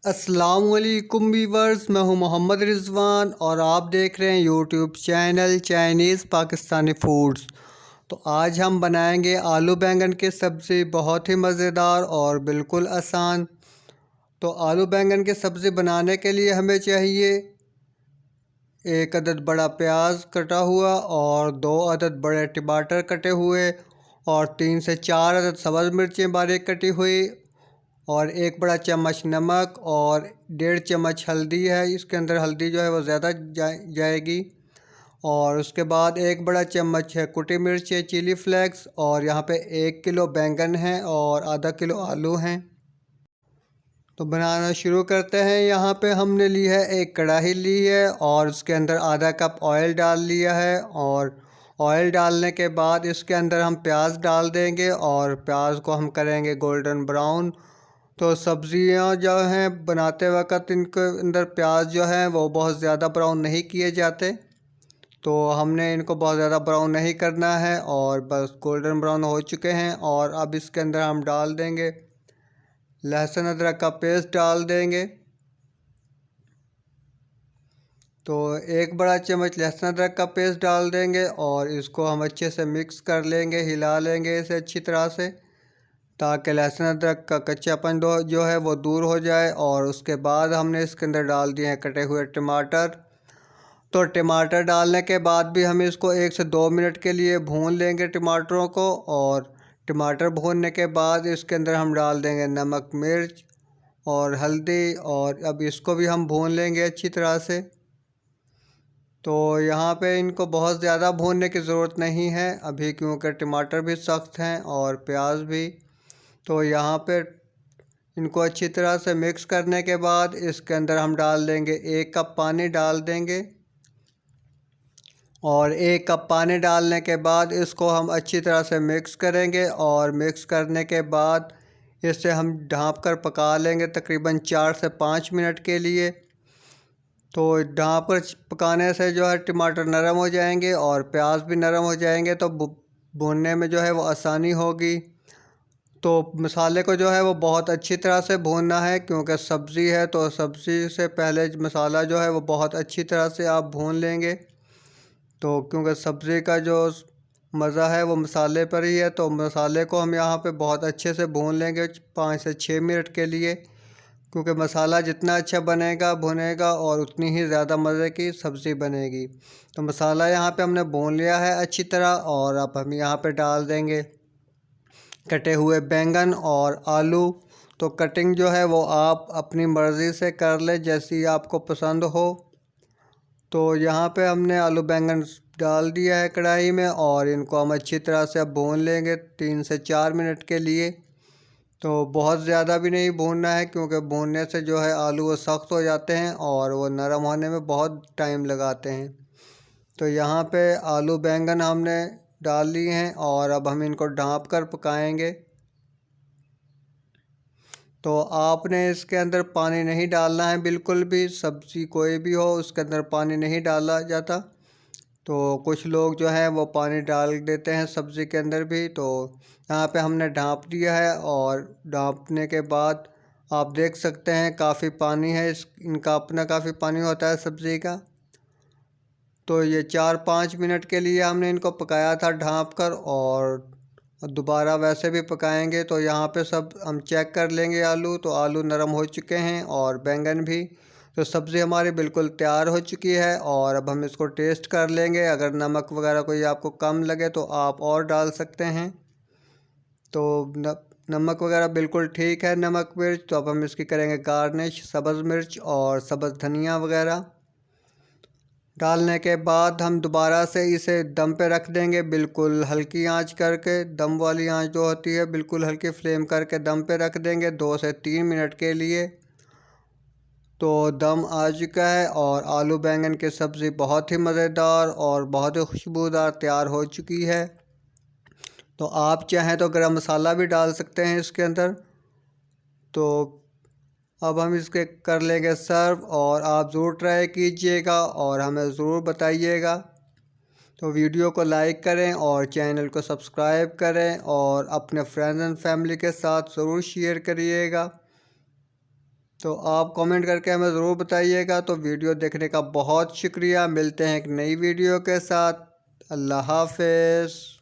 अस्सलाम वालेकुम वीवर्स, मैं हूं मोहम्मद रिजवान और आप देख रहे हैं YouTube channel Chinese Pakistani foods. तो आज हम बनाएंगे आलू बैंगन की सब्ज़ी, बहुत ही मज़ेदार और बिल्कुल आसान। तो आलू बैंगन की सब्ज़ी बनाने के लिए हमें चाहिए एक अदद बड़ा प्याज कटा हुआ और 2 अदद बड़े टमाटर कटे हुए और 3 से 4 अदद सब्ज़ मिर्चें बारीक कटी हुई और एक बड़ा चम्मच नमक और 1.5 चम्मच हल्दी है। इसके अंदर हल्दी जो है वो ज़्यादा जाएगी। और उसके बाद एक बड़ा चम्मच है कुटी मिर्च है, चिली फ्लेक्स। और यहाँ पे 1 किलो बैंगन है और आधा किलो आलू हैं। तो बनाना शुरू करते हैं। यहाँ पे हमने ली है एक कढ़ाई ली है और उसके अंदर आधा कप ऑयल डाल लिया है। और ऑयल डालने के बाद इसके अंदर हम प्याज डाल देंगे और प्याज को हम करेंगे गोल्डन ब्राउन। तो सब्ज़ियाँ जो हैं बनाते वक्त इनके अंदर प्याज जो है वो बहुत ज़्यादा ब्राउन नहीं किए जाते, तो हमने इनको बहुत ज़्यादा ब्राउन नहीं करना है और बस गोल्डन ब्राउन हो चुके हैं। और अब इसके अंदर हम डाल देंगे लहसुन अदरक का पेस्ट डाल देंगे। तो एक बड़ा चम्मच लहसुन अदरक का पेस्ट डाल देंगे और इसको हम अच्छे से मिक्स कर लेंगे, हिला लेंगे इसे अच्छी तरह से, ताकि लहसुन अदरक का कच्चापन जो है वो दूर हो जाए। और उसके बाद हमने इसके अंदर डाल दिए हैं कटे हुए टमाटर। तो टमाटर डालने के बाद भी हम इसको 1 से 2 मिनट के लिए भून लेंगे टमाटरों को। और टमाटर भूनने के बाद इसके अंदर हम डाल देंगे नमक, मिर्च और हल्दी और अब इसको भी हम भून लेंगे अच्छी तरह से। तो यहाँ पे इनको बहुत ज़्यादा भूनने की ज़रूरत नहीं है अभी, क्योंकि टमाटर भी सख्त हैं और प्याज भी। तो यहाँ पे इनको अच्छी तरह से मिक्स करने के बाद इसके अंदर हम डाल देंगे 1 कप पानी डाल देंगे। और 1 कप पानी डालने के बाद इसको हम अच्छी तरह से मिक्स करेंगे और मिक्स करने के बाद इसे हम ढाँप कर पका लेंगे तकरीबन 4 से 5 मिनट के लिए। तो ढाँप कर पकाने से जो है टमाटर नरम हो जाएंगे और प्याज भी नरम हो जाएंगे, तो भूनने में जो है वो आसानी होगी। तो मसाले को जो है वो बहुत अच्छी तरह से भूनना है, क्योंकि सब्ज़ी है तो सब्ज़ी से पहले मसाला जो है वो बहुत अच्छी तरह से आप भून लेंगे। तो क्योंकि सब्ज़ी का जो मज़ा है वो मसाले पर ही है, तो मसाले को हम यहाँ पे बहुत अच्छे से भून लेंगे 5 से 6 मिनट के लिए, क्योंकि मसाला जितना अच्छा बनेगा भुनेगा और उतनी ही ज़्यादा मज़े की सब्ज़ी बनेगी। तो मसाला यहाँ पे हमने भून लिया है अच्छी तरह और अब हम यहाँ पे डाल देंगे कटे हुए बैंगन और आलू। तो कटिंग जो है वो आप अपनी मर्ज़ी से कर लें, जैसी आपको पसंद हो। तो यहाँ पे हमने आलू बैंगन डाल दिया है कढ़ाई में और इनको हम अच्छी तरह से अब भून लेंगे 3 से 4 मिनट के लिए। तो बहुत ज़्यादा भी नहीं भूनना है, क्योंकि भूनने से जो है आलू वो सख्त हो जाते हैं और वो नरम होने में बहुत टाइम लगाते हैं। तो यहाँ पे आलू बैंगन हमने डाल लिए हैं और अब हम इनको ढाँप कर पकाएंगे। तो आपने इसके अंदर पानी नहीं डालना है बिल्कुल भी, सब्ज़ी कोई भी हो उसके अंदर पानी नहीं डाला जाता। तो कुछ लोग जो है वो पानी डाल देते हैं सब्ज़ी के अंदर भी। तो यहाँ पे हमने ढाँप दिया है और ढाँपने के बाद आप देख सकते हैं काफ़ी पानी है, इनका अपना काफ़ी पानी होता है सब्ज़ी का। तो ये 4-5 मिनट के लिए हमने इनको पकाया था ढाँप कर और दोबारा वैसे भी पकाएंगे। तो यहाँ पे सब हम चेक कर लेंगे आलू, तो आलू नरम हो चुके हैं और बैंगन भी। तो सब्ज़ी हमारी बिल्कुल तैयार हो चुकी है और अब हम इसको टेस्ट कर लेंगे। अगर नमक वगैरह कोई आपको कम लगे तो आप और डाल सकते हैं। तो नमक वगैरह बिल्कुल ठीक है, नमक मिर्च। तो अब हम इसकी करेंगे गार्निश, सब्ज़ मिर्च और सब्ज़ धनिया वगैरह डालने के बाद हम दोबारा से इसे दम पे रख देंगे, बिल्कुल हल्की आंच करके। दम वाली आंच जो होती है बिल्कुल हल्की फ्लेम करके दम पे रख देंगे 2 से 3 मिनट के लिए। तो दम आ चुका है और आलू बैंगन की सब्ज़ी बहुत ही मज़ेदार और बहुत ही खुशबूदार तैयार हो चुकी है। तो आप चाहें तो गरम मसाला भी डाल सकते हैं इसके अंदर। तो अब हम इसके कर लेंगे सर्व और आप ज़रूर ट्राई कीजिएगा और हमें ज़रूर बताइएगा। तो वीडियो को लाइक करें और चैनल को सब्सक्राइब करें और अपने फ्रेंड्स एंड फैमिली के साथ ज़रूर शेयर करिएगा। तो आप कमेंट करके हमें ज़रूर बताइएगा। तो वीडियो देखने का बहुत शुक्रिया। मिलते हैं एक नई वीडियो के साथ। अल्लाह हाफ़िज़।